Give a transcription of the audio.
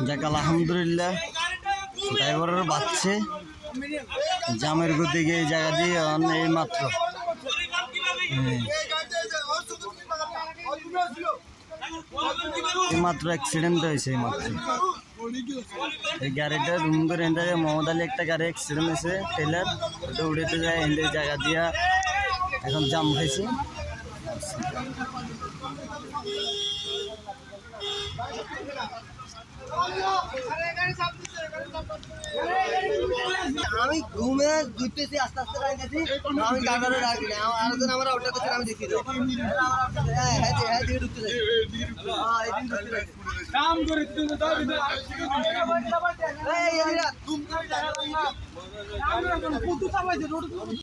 যাক আলহামদুলিল্লাহ ড্রাইভারের বাচ্চে জামের গতিকে এই জায়গা দিয়ে এই মাত্র অ্যাক্সিডেন্ট হয়েছে। এই মাত্র এই গাড়িটা রুম করে মোহাম্মদ আলী একটা গাড়ি অ্যাক্সিডেন্ট হয়েছে টেলার, ওটা উড়েতে যায় এই জায়গা দিয়া এখন জাম খাইছে। আমি ঘুমে দুইতেছি আস্তে আস্তে রাখছি, আমি গাড়ি রাখি না, আরেকজন আমার আউটটা করছে, আমি দেখি হ্যাঁ দিকে ঢুকতে যাই, কাম করে তুমি